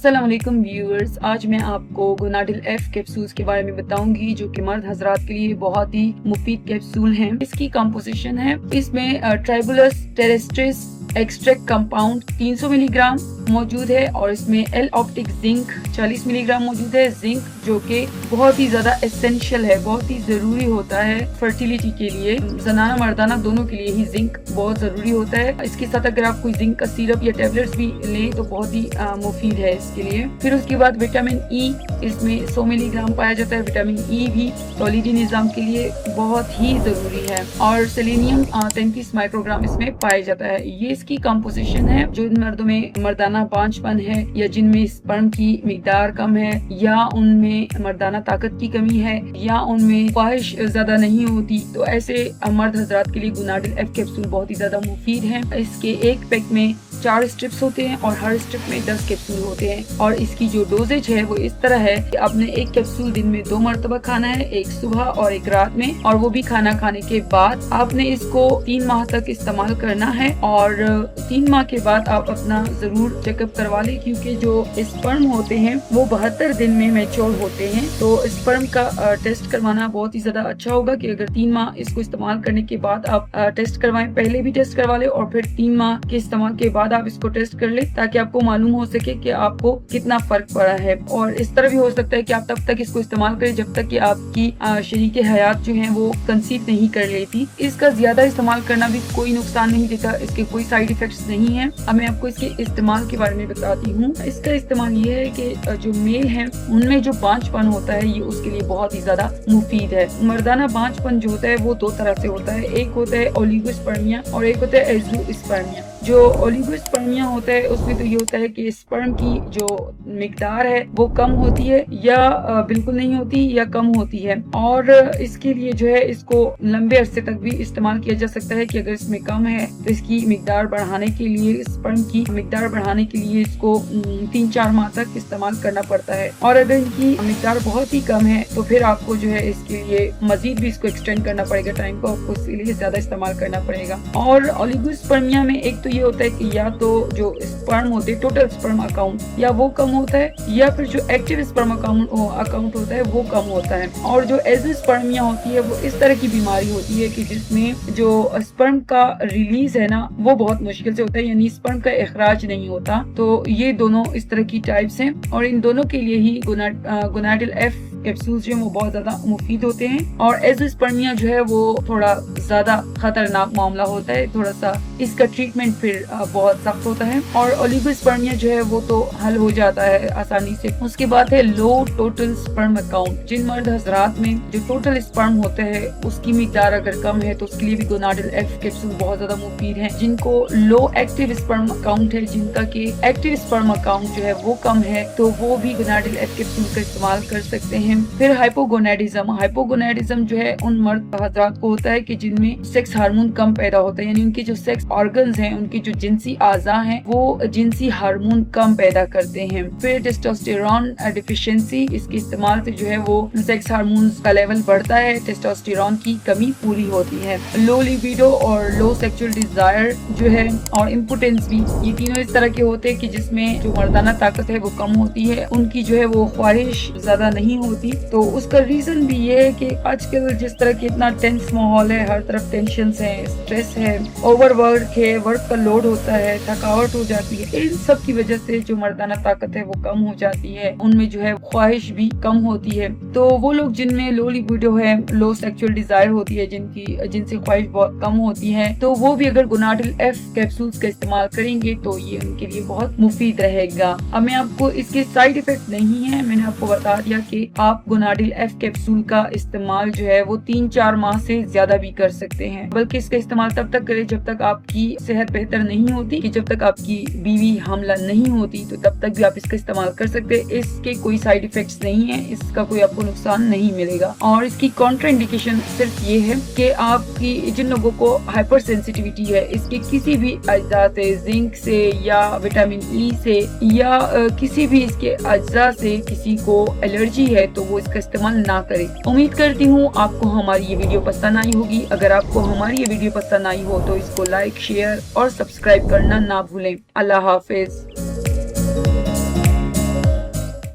السلام علیکم ویورز، آج میں آپ کو گوناڈل ایف کیپسولز کے بارے میں بتاؤں گی جو کہ مرد حضرات کے لیے بہت ہی مفید کیپسول ہیں۔ اس کی کمپوزیشن ہے، اس میں ٹرائبولس ٹیریسٹرس ایکسٹریکٹ کمپاؤنڈ 300 ملی گرام موجود ہے اور اس میں ایل آپٹک زنک 40 ملی گرام موجود ہے۔ زنک جو کہ بہت ہی زیادہ اسینشیل ہے، بہت ہی ضروری ہوتا ہے فرٹیلیٹی کے لیے، زنانہ مردانہ دونوں کے لیے ہی زنک بہت ضروری ہوتا ہے۔ اس کے ساتھ اگر آپ کوئی زنک کا سیرپ یا ٹیبلٹس بھی لیں تو بہت ہی مفید ہے اس کے لیے۔ پھر اس کے بعد وٹامن ای، اس میں 100 ملی گرام پایا جاتا ہے۔ وٹامن ای بھی تولیدی نظام کے لیے بہت ہی ضروری ہے اور سیلینیم 33 مائکرو گرام اس میں پایا جاتا ہے۔ یہ اس کی کمپوزیشن ہے، جو ان مردوں میں مردانہ بانجھ پن ہے یا جن میں سپرم کی مقدار کم ہے یا ان میں مردانہ طاقت کی کمی ہے یا ان میں خواہش زیادہ نہیں ہوتی، تو ایسے مرد حضرات کے لیے گوناڈل ایف کیپسول بہت ہی زیادہ مفید ہے۔ اس کے ایک پیک میں 4 اسٹرپس ہوتے ہیں اور ہر اسٹرپ میں 10 کیپسول ہوتے ہیں اور اس کی جو ڈوزیج ہے وہ اس طرح ہے کہ آپ نے ایک کیپسول دن میں 2 مرتبہ کھانا ہے، ایک صبح اور ایک رات میں، اور وہ بھی کھانا کھانے کے بعد۔ آپ نے اس کو 3 ماہ تک استعمال کرنا ہے اور 3 ماہ کے بعد آپ اپنا ضرور چیک اپ کروا لیں، کیونکہ جو اسپرم ہوتے ہیں وہ 72 دن میں میچور ہوتے ہیں۔ تو اسپرم کا ٹیسٹ کروانا بہت ہی زیادہ اچھا ہوگا کہ اگر 3 ماہ اس کو استعمال کرنے کے بعد آپ ٹیسٹ کروائیں، پہلے بھی ٹیسٹ کروا لیں اور پھر 3 ماہ کے استعمال کے بعد آپ اس کو ٹیسٹ کر لیں، تاکہ آپ کو معلوم ہو سکے کہ آپ کو کتنا فرق پڑا ہے۔ اور اس طرح بھی ہو سکتا ہے کہ آپ تب تک اس کو استعمال کریں جب تک کہ آپ کی شریک حیات جو ہیں وہ کنسیو نہیں کر لیتی۔ اس کا زیادہ استعمال کرنا بھی کوئی نقصان نہیں دیتا، اس کے کوئی سائیڈ ایفیکٹس نہیں ہیں۔ اب میں آپ کو اس کے استعمال کے بارے میں بتاتی ہوں۔ اس کا استعمال یہ ہے کہ جو میل ہیں ان میں جو بانجھ پن ہوتا ہے یہ اس کے لیے بہت ہی زیادہ مفید ہے۔ مردانہ بانجھ پن جو ہوتا ہے وہ 2 طرح سے ہوتا ہے، ایک ہوتا ہے اولیگوسپرمیا اور ایک ہوتا ہے ایزوسپرمیا۔ جو اولیگوسپرمیا ہوتا ہے اس میں تو یہ ہوتا ہے کہ اسپرم کی جو مقدار ہے وہ کم ہوتی ہے یا بالکل نہیں ہوتی یا کم ہوتی ہے، اور اس کے لیے جو ہے اس کو لمبے عرصے تک بھی استعمال کیا جا سکتا ہے کہ اگر اس میں کم ہے تو اس کی مقدار بڑھانے کے لیے، اسپرم کی مقدار بڑھانے کے لیے اس کو 3-4 ماہ تک استعمال کرنا پڑتا ہے، اور اگر ان کی مقدار بہت ہی کم ہے تو پھر آپ کو جو ہے اس کے لیے مزید بھی اس کو ایکسٹینڈ کرنا پڑے گا، ٹائم کو آپ کو اس کے لیے زیادہ استعمال کرنا پڑے گا۔ اور اولیگوسپرمیا میں ایک تو یہ ہوتا ہے کہ یا تو جو اسپرم ہوتے ہیں ٹوٹل اسپرم اکاؤنٹ یا وہ کم ہوتا ہے، یا پھر جو ایکٹیو اسپرم اکاؤنٹ ہوتا ہے وہ کم ہوتا ہے۔ اور جو ایزوسپرمیا ہوتی ہے وہ اس طرح کی بیماری ہوتی ہے کہ جس میں جو اسپرم کا ریلیز ہے نا وہ بہت مشکل سے ہوتا ہے، یعنی اسپرم کا اخراج نہیں ہوتا۔ تو یہ دونوں اس طرح کی ٹائپس ہیں اور ان دونوں کے لیے ہی گوناڈل ایف کیپسولز جو ہیں وہ بہت زیادہ مفید ہوتے ہیں۔ اور ایزوسپرمیا جو ہے وہ تھوڑا زیادہ خطرناک معاملہ ہوتا ہے، تھوڑا سا اس کا ٹریٹمنٹ پھر بہت سخت ہوتا ہے، اور اولیگوسپرمیا جو ہے وہ تو حل ہو جاتا ہے آسانی سے۔ اس کے بعد ہے لو ٹوٹل سپرم اکاؤنٹ۔ جن مرد حضرات میں جو ٹوٹل سپرم ہوتا ہے اس کی مقدار اگر کم ہے تو اس کے لیے بھی گوناڈل ایف کیپسول بہت زیادہ مفید ہے۔ جن کو لو ایکٹیو سپرم اکاؤنٹ ہے، جن کا کہ ایکٹیو سپرم اکاؤنٹ جو ہے وہ کم ہے، تو وہ بھی گوناڈل ایف کیپسول کا استعمال کر سکتے ہیں۔ پھر ہائپوگونیڈزم جو ہے ان مرد حضرات کو ہوتا ہے کہ جن میں سیکس ہارمون کم پیدا ہوتا ہے، یعنی ان کے جو سیکس آرگنز ہیں، ان کے جو جنسی اعضاء ہیں وہ جنسی ہارمون کم پیدا کرتے ہیں۔ پھر ٹیسٹوسٹیرون ڈیفیشنسی، اس کے استعمال سے جو ہے وہ سیکس ہارمونز کا لیول بڑھتا ہے، ٹیسٹوسٹیرون کی کمی پوری ہوتی ہے۔ لو لیبیڈو اور لو سیکچول ڈیزائر جو ہے اور امپوٹنس بھی، یہ تینوں اس طرح کے ہوتے ہیں کہ جس میں جو مردانہ طاقت ہے وہ کم ہوتی ہے، ان کی جو ہے وہ خواہش زیادہ نہیں ہوتی۔ تو اس کا ریزن بھی یہ ہے کہ آج کل جس طرح کی اتنا ٹینس ماحول ہے، ہر طرف ٹینشنز ہیں، اسٹریس ہے، اوور ورک ہے، ورک کا لوڈ ہوتا ہے، تھکاوٹ ہو جاتی ہے، ان سب کی وجہ سے جو مردانہ طاقت ہے وہ کم ہو جاتی ہے، ان میں جو ہے خواہش بھی کم ہوتی ہے۔ تو وہ لوگ جن میں لو لیبیڈو ہے، لو سیکچول ڈیزائر ہوتی ہے، جن سے خواہش بہت کم ہوتی ہے، تو وہ بھی اگر گوناڈل ایف کیپسولز کا استعمال کریں گے تو یہ ان کے لیے بہت مفید رہے گا۔ اب میں آپ کو اس کے سائیڈ ایفیکٹ نہیں ہے، میں نے آپ کو بتا دیا کہ آپ گوناڈل ایف کیپسول کا استعمال جو ہے وہ 3-4 ماہ سے زیادہ بھی کر سکتے ہیں، بلکہ اس کا استعمال تب تک کریں جب تک آپ کی صحت بہتر نہیں ہوتی، کہ جب تک آپ کی بیوی حاملہ نہیں ہوتی تو تب تک بھی آپ اس کا استعمال کر سکتے ہیں۔ اس کے کوئی سائیڈ ایفیکٹس نہیں ہیں، اس کا کوئی آپ کو نقصان نہیں ملے گا، اور اس کی کانٹرا انڈیکیشن صرف یہ ہے کہ آپ کی جن لوگوں کو ہائپر سینسیٹیوٹی ہے اس کے کسی بھی اجزاء سے، زنک سے یا وٹامن ای سے یا کسی بھی اس کے اجزاء سے کسی کو الرجی ہے تو وہ اس کا استعمال نہ کرے۔ امید کرتی ہوں آپ کو ہماری یہ ویڈیو پسند آئی ہوگی۔ اگر آپ کو ہماری یہ ویڈیو پسند آئی ہو تو اس کو لائک، شیئر اور سبسکرائب کرنا نہ بھولیں۔ اللہ حافظ۔